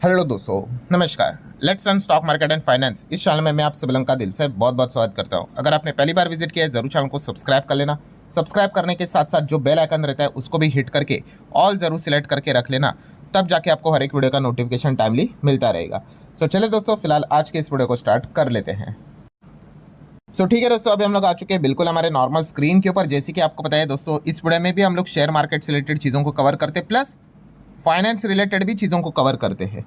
Hello दोस्तों, नमस्कार। Let's run stock market and finance इस चैनल में मैं आप सभी लोगों का दिल से बहुत बहुत स्वागत करता हूं। अगर आपने पहली बार विजिट किया है जरूर चैनल को सब्सक्राइब कर लेना। सब्सक्राइब करने के साथ साथ जो बेल आइकन रहता है उसको भी हिट करके ऑल जरूर सिलेक्ट करके रख लेना, तब जाके आपको हर एक वीडियो का नोटिफिकेशन टाइमली मिलता रहेगा। सो चले दोस्तों, फिलहाल आज के इस वीडियो को स्टार्ट कर लेते हैं। ठीक है दोस्तों, अभी हम लोग आ चुके हैं बिल्कुल हमारे नॉर्मल स्क्रीन के ऊपर। जैसे कि आपको पता है दोस्तों, इस वीडियो में भी हम लोग शेयर मार्केट से रिलेटेड चीज़ों को कवर करते प्लस फाइनेंस रिलेटेड भी चीज़ों को कवर करते हैं।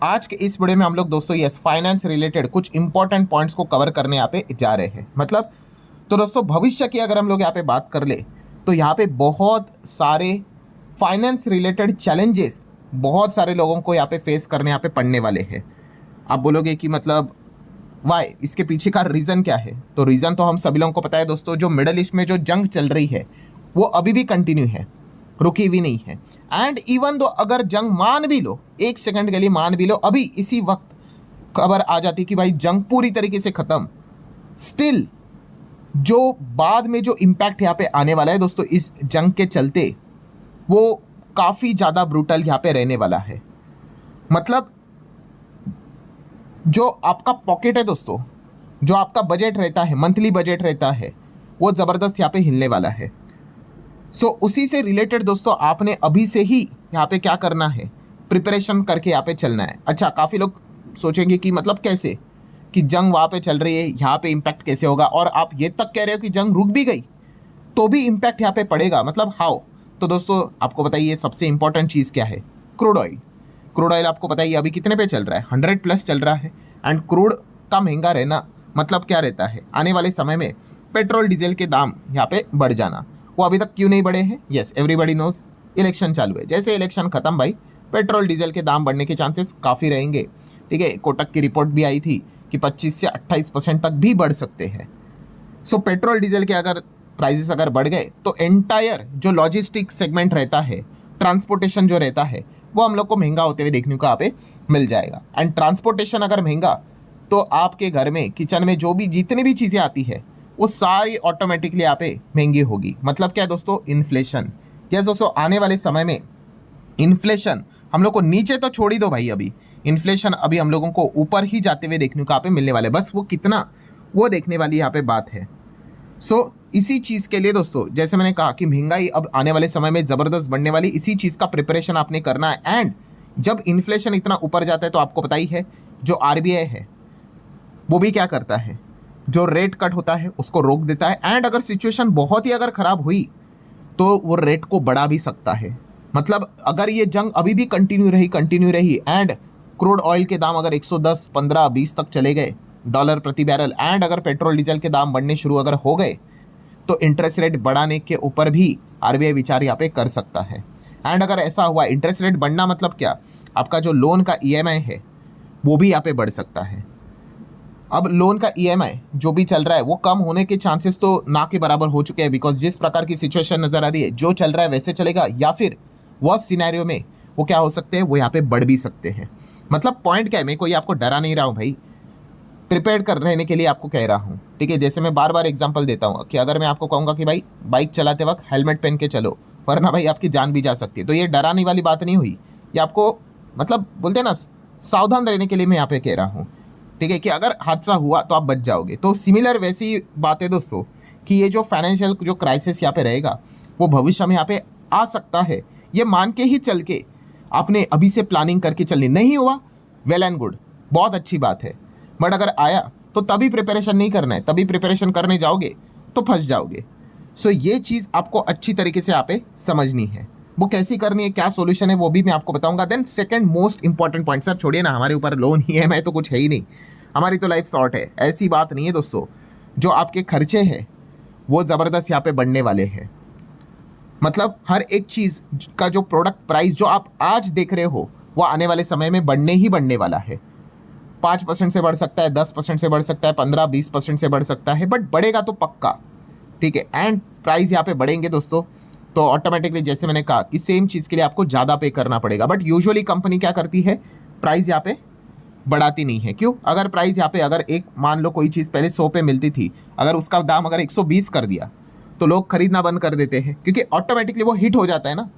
आज के इस वीडियो में हम लोग दोस्तों यस फाइनेंस रिलेटेड कुछ इंपॉर्टेंट पॉइंट्स को कवर करने यहाँ पे जा रहे हैं। मतलब तो दोस्तों भविष्य की अगर हम लोग यहाँ पे बात कर ले तो यहाँ पे बहुत सारे फाइनेंस रिलेटेड चैलेंजेस बहुत सारे लोगों को यहाँ पे फेस करने यहाँ पे पड़ने वाले हैं। आप बोलोगे कि मतलब वाई, इसके पीछे का रीज़न क्या है? तो रीज़न तो हम सभी लोगों को पता है दोस्तों, जो मिडल ईस्ट में जो जंग चल रही है वो अभी भी कंटिन्यू है, रुकी हुई नहीं है। एंड इवन दो अगर जंग मान भी लो, एक सेकंड के लिए मान भी लो, अभी इसी वक्त खबर आ जाती कि भाई जंग पूरी तरीके से खत्म, स्टिल जो बाद में जो इम्पैक्ट यहाँ पे आने वाला है दोस्तों इस जंग के चलते, वो काफ़ी ज़्यादा ब्रूटल यहाँ पे रहने वाला है। मतलब जो आपका पॉकेट है दोस्तों, जो आपका बजट रहता है, मंथली बजट रहता है, वो ज़बरदस्त यहाँ पे हिलने वाला है। उसी से रिलेटेड दोस्तों आपने अभी से ही यहाँ पे क्या करना है, प्रिपरेशन करके यहाँ पे चलना है। अच्छा, काफ़ी लोग सोचेंगे कि मतलब कैसे, कि जंग वहाँ पे चल रही है, यहाँ पे इम्पैक्ट कैसे होगा, और आप ये तक कह रहे हो कि जंग रुक भी गई तो भी इम्पैक्ट यहाँ पे पड़ेगा, मतलब हाउ? तो दोस्तों आपको बताइए सबसे इंपॉर्टेंट चीज़ क्या है, क्रूड ऑयल। क्रूड ऑयल आपको बताइए अभी कितने पे चल रहा है, 100 प्लस चल रहा है। एंड क्रूड का महंगा रहना मतलब क्या रहता है, आने वाले समय में पेट्रोल डीजल के दाम यहाँ पे बढ़ जाना। वो अभी तक क्यों नहीं बढ़े हैं? यस, एवरीबडी नोज, इलेक्शन चालू है। जैसे इलेक्शन खत्म भाई, पेट्रोल डीजल के दाम बढ़ने के चांसेस काफ़ी रहेंगे। ठीक है, कोटक की रिपोर्ट भी आई थी कि 25 से 28% तक भी बढ़ सकते हैं। पेट्रोल डीजल के अगर प्राइसेस अगर बढ़ गए तो एंटायर जो लॉजिस्टिक सेगमेंट रहता है, ट्रांसपोर्टेशन जो रहता है, वो हम लोग को महंगा होते हुए देखने को यहाँ पे मिल जाएगा। एंड ट्रांसपोर्टेशन अगर महंगा तो आपके घर में किचन में जो भी जितनी भी चीज़ें आती है वो सारी ऑटोमेटिकली यहाँ पे महंगी होगी। मतलब क्या है दोस्तों, इन्फ्लेशन। यस दोस्तों, आने वाले समय में इन्फ्लेशन हम लोग को नीचे तो छोड़ ही दो भाई, अभी इन्फ्लेशन अभी हम लोगों को ऊपर ही जाते हुए देखने को यहाँ पे मिलने वाले, बस वो कितना, वो देखने वाली यहाँ पे बात है। इसी चीज़ के लिए दोस्तों, जैसे मैंने कहा कि महंगाई अब आने वाले समय में ज़बरदस्त बढ़ने वाली, इसी चीज़ का प्रिपरेशन आपने करना है। एंड जब इन्फ्लेशन इतना ऊपर जाता है तो आपको पता ही है जो आरबीआई है वो भी क्या करता है, जो रेट कट होता है उसको रोक देता है। एंड अगर सिचुएशन बहुत ही अगर ख़राब हुई तो वो रेट को बढ़ा भी सकता है। मतलब अगर ये जंग अभी भी कंटिन्यू रही एंड क्रूड ऑयल के दाम अगर 110, 15, 20 तक चले गए डॉलर प्रति बैरल, एंड अगर पेट्रोल डीजल के दाम बढ़ने शुरू अगर हो गए तो इंटरेस्ट रेट बढ़ाने के ऊपर भी आरबीआई विचार यहाँ पे कर सकता है। एंड अगर ऐसा हुआ, इंटरेस्ट रेट बढ़ना मतलब क्या, आपका जो लोन का ईएमआई है वो भी यहाँ पे बढ़ सकता है। अब लोन का ईएमआई जो भी चल रहा है वो कम होने के चांसेस तो ना के बराबर हो चुके हैं, बिकॉज जिस प्रकार की सिचुएशन नज़र आ रही है, जो चल रहा है वैसे चलेगा, या फिर वर्स्ट सिनेरियो में वो क्या हो सकते हैं, वो यहाँ पे बढ़ भी सकते हैं। मतलब पॉइंट क्या है, मैं कोई आपको डरा नहीं रहा हूँ भाई, प्रिपेयर कर रहने के लिए आपको कह रहा हूँ। ठीक है, जैसे मैं बार बार एग्जांपल देता हूँ कि अगर मैं आपको कहूँगा कि भाई बाइक चलाते वक्त हेलमेट पहन के चलो, वरना भाई आपकी जान भी जा सकती है, तो ये डराने वाली बात नहीं हुई, ये आपको मतलब बोलते हैं ना सावधान रहने के लिए मैं यहाँ पे कह रहा हूँ। ठीक है, कि अगर हादसा हुआ तो आप बच जाओगे। तो सिमिलर वैसी बात है दोस्तों कि ये जो फाइनेंशियल जो क्राइसिस यहाँ पे रहेगा वो भविष्य में यहाँ पे आ सकता है, ये मान के ही चल के आपने अभी से प्लानिंग करके चलनी। नहीं हुआ, वेल एंड गुड, बहुत अच्छी बात है, बट अगर आया तो तभी प्रिपरेशन नहीं करना है, तभी प्रिपरेशन करने जाओगे तो फंस जाओगे। ये चीज़ आपको अच्छी तरीके से यहाँ पे समझनी है। वो कैसी करनी है, क्या सॉल्यूशन है, वो भी मैं आपको बताऊंगा। Then second most important point, sir छोड़िए ना, हमारे ऊपर लोन ही है, मैं तो कुछ है ही नहीं, हमारी तो लाइफ शॉर्ट है, ऐसी बात नहीं है दोस्तों। जो आपके खर्चे हैं वो ज़बरदस्त यहाँ पे बढ़ने वाले हैं। मतलब हर एक चीज़ का जो प्रोडक्ट प्राइस जो आप आज देख रहे हो वो आने वाले समय में बढ़ने ही बढ़ने वाला है। 5% से बढ़ सकता है, 10% से बढ़ सकता है, 15-20% से बढ़ सकता है, बट बढ़ेगा तो पक्का। ठीक है, एंड प्राइस यहाँ पे बढ़ेंगे दोस्तों तो ऑटोमेटिकली जैसे मैंने कहा कि सेम चीज़ के लिए आपको ज़्यादा पे करना पड़ेगा। बट यूजुअली कंपनी क्या करती है, प्राइस यहाँ पे बढ़ाती नहीं है। क्यों? अगर प्राइस यहाँ पे अगर एक मान लो कोई चीज़ पहले 100 पे मिलती थी, अगर उसका दाम अगर 120 कर दिया तो लोग खरीदना बंद कर देते हैं, क्योंकि ऑटोमेटिकली वो हिट हो जाता है ना।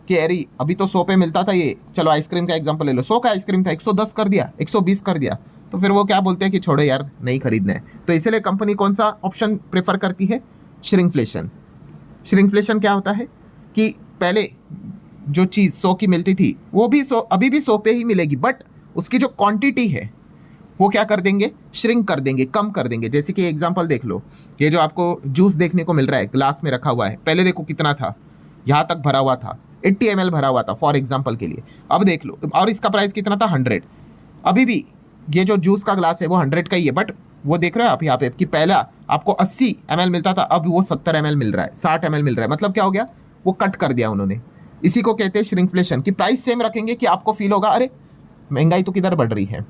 कि अरे अभी तो 100 पे मिलता था ये, चलो आइसक्रीम का एग्जांपल ले लो, 100 का आइसक्रीम था 110 कर दिया, 120 कर दिया, तो फिर वो क्या बोलते हैं कि छोड़ो यार नहीं खरीदना है। तो इसलिए कंपनी कौन सा ऑप्शन प्रेफर करती है? श्रिंकफ्लेशन। श्रिंकफ्लेशन क्या होता है कि पहले जो चीज़ 100 की मिलती थी वो भी 100 अभी भी 100 पे ही मिलेगी, बट उसकी जो क्वांटिटी है वो क्या कर देंगे? श्रिंक कर देंगे, कम कर देंगे। जैसे कि एग्जांपल देख लो, ये जो आपको जूस देखने को मिल रहा है ग्लास में रखा हुआ है, पहले देखो कितना था, यहाँ तक भरा हुआ था, 80 ml भरा हुआ था फॉर एग्जांपल के लिए। अब देख लो, और इसका प्राइस कितना था? 100। अभी भी ये जो जूस का ग्लास है वो 100 का ही है, बट वो देख रहे हो आप यहाँ पे कि पहला आपको 80 ml मिलता था, अब वो 70 ml मिल रहा है, 60 ml मिल रहा है। मतलब क्या हो गया? वो कट कर दिया उन्होंने। इसी को कहते हैं श्रिंकफ्लेशन, कि प्राइस सेम रखेंगे कि आपको फील होगा अरे महंगाई तो किधर बढ़ रही है,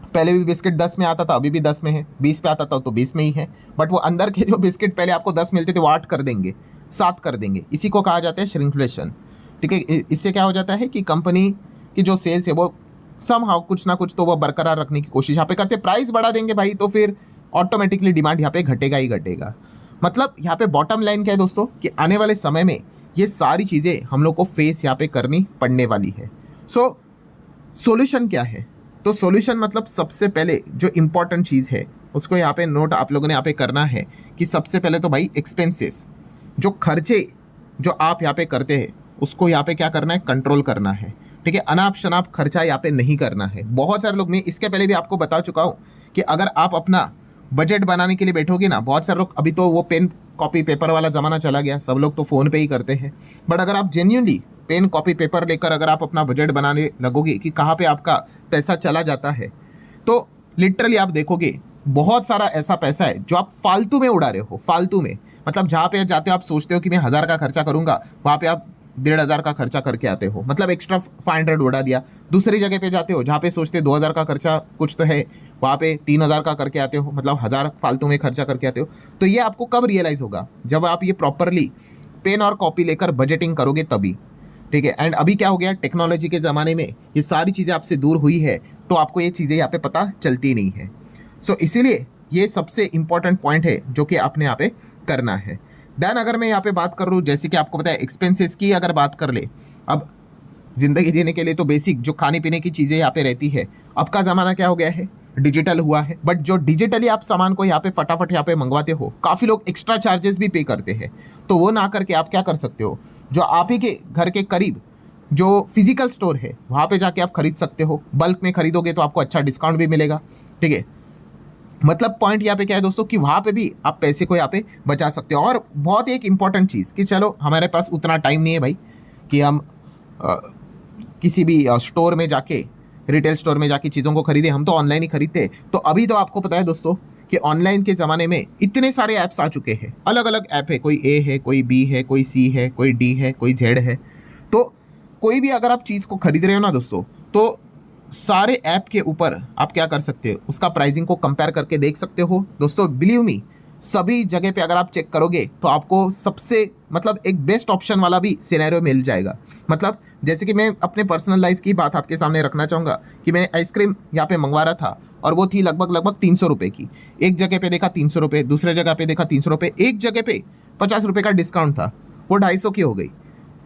पहले भी बिस्किट 10 में आता था, अभी भी 10 में है, 20 पे आता था तो 20 में ही है, बट वो अंदर के जो बिस्किट पहले आपको 10 मिलते थे वो 8 कर देंगे, 7 कर देंगे। इसी को कहा जाता है श्रिंकफ्लेशन। ठीक है, इससे क्या हो जाता है कि कंपनी की जो सेल्स है वो समहाउ कुछ ना कुछ तो वो बरकरार रखने की कोशिश यहाँ पे करते। प्राइस बढ़ा देंगे भाई तो फिर ऑटोमेटिकली डिमांड यहाँ पे घटेगा ही घटेगा। मतलब यहाँ पे बॉटम लाइन क्या है दोस्तों, कि आने वाले समय में ये सारी चीज़ें हम लोग को फेस यहाँ पे करनी पड़ने वाली है। सो सॉल्यूशन क्या है? तो सॉल्यूशन मतलब सबसे पहले जो इम्पोर्टेंट चीज़ है उसको यहाँ पे नोट आप लोगों ने यहाँ पे करना है कि सबसे पहले तो भाई एक्सपेंसेस, जो खर्चे जो आप यहाँ पे करते हैं उसको यहाँ पे क्या करना है? कंट्रोल करना है। ठीक है, अनाप शनाप खर्चा यहाँ पे नहीं करना है। बहुत सारे लोग, मैं इसके पहले भी आपको बता चुका हूँ कि अगर आप अपना बजट बनाने के लिए बैठोगे ना, बहुत सारे लोग, अभी तो वो पेन कॉपी पेपर वाला ज़माना चला गया, सब लोग तो फ़ोन पे ही करते हैं, बट अगर आप जेन्युइनली पेन कॉपी पेपर लेकर अगर आप अपना बजट बनाने लगोगे कि कहाँ पे आपका पैसा चला जाता है, तो लिटरली आप देखोगे बहुत सारा ऐसा पैसा है जो आप फालतू में उड़ा रहे हो। फालतू में मतलब जहाँ पे जाते हो आप सोचते हो कि मैं 1000 का खर्चा करूँगा, वहाँ पे आप 1500 का खर्चा करके आते हो, मतलब एक्स्ट्रा 500 उड़ा दिया। दूसरी जगह पे जाते हो जहाँ पे सोचते 2000 का खर्चा कुछ तो है, वहाँ पे 3000 का करके आते हो, मतलब 1000 फालतू में खर्चा करके आते हो। तो ये आपको कब रियलाइज़ होगा? जब आप ये प्रॉपरली पेन और कॉपी लेकर बजटिंग करोगे तभी। ठीक है, एंड अभी क्या हो गया, टेक्नोलॉजी के ज़माने में ये सारी चीज़ें आपसे दूर हुई है, तो आपको ये चीज़ें यहाँ पे पता चलती नहीं है। सो इसीलिए ये सबसे इम्पॉर्टेंट पॉइंट है जो कि आपने यहाँ पे करना है। देन अगर मैं यहाँ पे बात कर लूँ, जैसे कि आपको पता है एक्सपेंसेस की अगर बात कर ले, अब ज़िंदगी जीने के लिए तो बेसिक जो खाने पीने की चीज़ें यहाँ पे रहती है, अब का ज़माना क्या हो गया है, डिजिटल हुआ है। बट जो डिजिटली आप सामान को यहाँ पे फटाफट यहाँ पे मंगवाते हो, काफ़ी लोग एक्स्ट्रा चार्जेस भी पे करते हैं। तो वो ना करके आप क्या कर सकते हो, जो आप ही के घर के करीब जो फिजिकल स्टोर है वहाँ पे जाके आप खरीद सकते हो। बल्क में खरीदोगे तो आपको अच्छा डिस्काउंट भी मिलेगा। ठीक है, मतलब पॉइंट यहाँ पे क्या है दोस्तों, कि वहाँ पे भी आप पैसे को यहाँ पे बचा सकते हो। और बहुत एक इंपॉर्टेंट चीज़ कि चलो हमारे पास उतना टाइम नहीं है भाई कि हम किसी भी स्टोर में जाके, रिटेल स्टोर में जाके चीज़ों को खरीदे, हम तो ऑनलाइन ही खरीदते। तो अभी तो आपको पता है दोस्तों कि ऑनलाइन के ज़माने में इतने सारे ऐप्स आ चुके हैं, अलग अलग ऐप है, कोई ए है, कोई बी है, कोई सी है, कोई डी है, कोई जेड है। तो कोई भी अगर आप चीज़ को खरीद रहे हो ना दोस्तों, तो सारे ऐप के ऊपर आप क्या कर सकते हो, उसका प्राइसिंग को कंपेयर करके देख सकते हो। दोस्तों बिलीव मी, सभी जगह पे अगर आप चेक करोगे तो आपको सबसे मतलब एक बेस्ट ऑप्शन वाला भी सिनेरियो मिल जाएगा। मतलब जैसे कि मैं अपने पर्सनल लाइफ की बात आपके सामने रखना चाहूँगा कि मैं आइसक्रीम यहाँ पे मंगवा रहा था और वो थी लगभग 300 रुपये की। एक जगह पे देखा 300 रुपये, दूसरे जगह पे देखा 300 रुपये, एक जगह पे 50 रुपये का डिस्काउंट था, वो 250 की हो गई।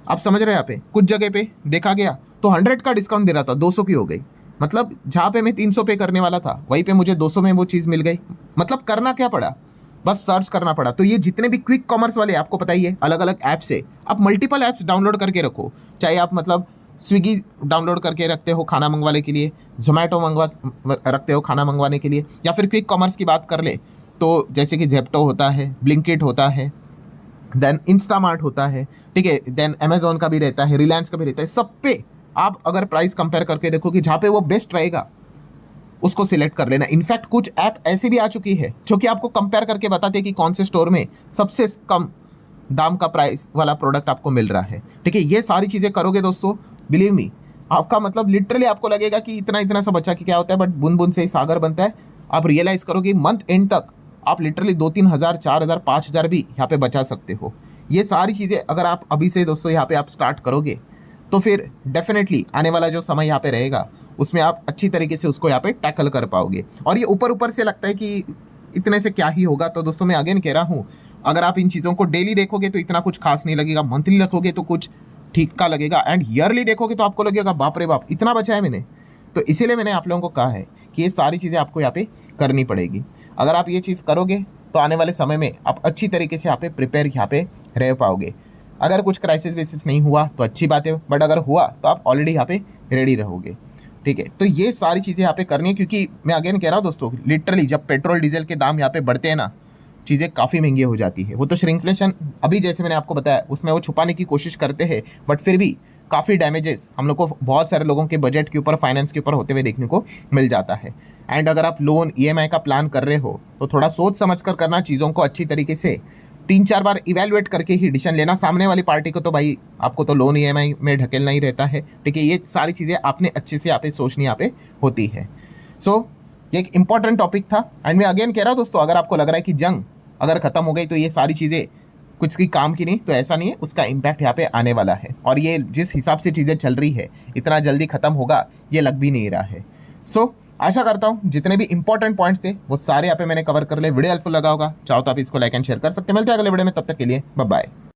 आप समझ रहे हैं, यहाँ पे कुछ जगह पे देखा गया तो 100 का डिस्काउंट दे रहा था, 200 की हो गई। मतलब जहाँ पे मैं 300 पे करने वाला था वहीं पे मुझे 200 में वो चीज़ मिल गई। मतलब करना क्या पड़ा, बस सर्च करना पड़ा। तो ये जितने भी क्विक कॉमर्स वाले आपको पता ही है, अलग अलग ऐप से आप मल्टीपल ऐप्स डाउनलोड करके रखो। चाहे आप मतलब स्विगी डाउनलोड करके रखते हो खाना मंगवाने के लिए, जोमेटो रखते हो खाना मंगवाने के लिए, या फिर क्विक कॉमर्स की बात कर ले तो जैसे कि जेप्टो होता है, ब्लिंकिट होता है, देन इंस्टामार्ट होता है। ठीक है, देन अमेजोन का भी रहता है, रिलायंस का भी रहता है। सब पे आप अगर प्राइस कंपेयर करके देखो कि जहाँ पे वो बेस्ट रहेगा उसको सिलेक्ट कर लेना। इनफैक्ट कुछ ऐप ऐसी भी आ चुकी है जो कि आपको कंपेयर करके बताते हैं कि कौन से स्टोर में सबसे कम दाम का प्राइस वाला प्रोडक्ट आपको मिल रहा है। ठीक है, ये सारी चीज़ें करोगे दोस्तों, बिलीव मी, आपका मतलब लिटरली आपको लगेगा कि इतना इतना सा बचा कि क्या होता है, बट बूंद बूंद से ही सागर बनता है। आप रियलाइज़ करोगे मंथ एंड तक आप लिटरली 2-3 हज़ार, 4,000, 5,000 भी यहाँ पे बचा सकते हो। ये सारी चीज़ें अगर आप अभी से दोस्तों यहाँ पे आप स्टार्ट करोगे तो फिर डेफिनेटली आने वाला जो समय यहाँ पे रहेगा उसमें आप अच्छी तरीके से उसको यहाँ पे टैकल कर पाओगे। और ये ऊपर ऊपर से लगता है कि इतने से क्या ही होगा, तो दोस्तों मैं अगेन कह रहा हूँ, अगर आप इन चीज़ों को डेली देखोगे तो इतना कुछ खास नहीं लगेगा, मंथली रखोगे तो कुछ ठीक का लगेगा, एंड ईयरली देखोगे तो आपको लगेगा बाप रे बाप इतना बचा है मैंने। तो इसीलिए मैंने आप लोगों को कहा है कि ये सारी चीज़ें आपको यहाँ पे करनी पड़ेगी। अगर आप ये चीज़ करोगे तो आने वाले समय में आप अच्छी तरीके से यहाँ पे प्रिपेयर यहाँ पे रह पाओगे। अगर कुछ क्राइसिस बेसिस नहीं हुआ तो अच्छी बात है, बट अगर हुआ तो आप ऑलरेडी यहाँ पे रेडी रहोगे। ठीक है, तो ये सारी चीज़ें यहाँ पे करनी है, क्योंकि मैं अगेन कह रहा हूँ दोस्तों, लिटरली जब पेट्रोल डीजल के दाम यहाँ पे बढ़ते हैं ना, चीज़ें काफ़ी महंगी हो जाती है। वो तो श्रिंकफ्लेशन अभी जैसे मैंने आपको बताया उसमें वो छुपाने की कोशिश करते हैं, बट फिर भी काफ़ी डैमेजेस हम लोग को बहुत सारे लोगों के बजट के ऊपर, फाइनेंस के ऊपर होते हुए देखने को मिल जाता है। एंड अगर आप लोन EMI का प्लान कर रहे हो तो थोड़ा सोच समझ कर करना, चीज़ों को अच्छी तरीके से 3-4 बार इवेलुएट करके ही डिसीजन लेना। सामने वाली पार्टी को तो भाई आपको तो लोन EMI में ढकेलना ही रहता है। ठीक है, ये सारी चीज़ें आपने अच्छे से यहाँ पे सोचनी यहाँ पे होती है। सो ये एक इंपॉर्टेंट टॉपिक था। एंड मैं अगेन कह रहा हूँ दोस्तों, अगर आपको लग रहा है कि जंग अगर ख़त्म हो गई तो ये सारी चीज़ें कुछ की काम की नहीं, तो ऐसा नहीं है, उसका इम्पैक्ट यहाँ पे आने वाला है। और ये जिस हिसाब से चीज़ें चल रही है इतना जल्दी ख़त्म होगा ये लग भी नहीं रहा है। सो आशा करता हूँ जितने भी इंपॉर्टेंट पॉइंट्स थे वो सारे यहाँ पे मैंने कवर कर ले। वीडियो हेल्पफुल लगा होगा, चाहो तो आप इसको लाइक एंड शेयर कर सकते हैं। मिलते हैं अगले वीडियो में, तब तक के लिए बाय बाय।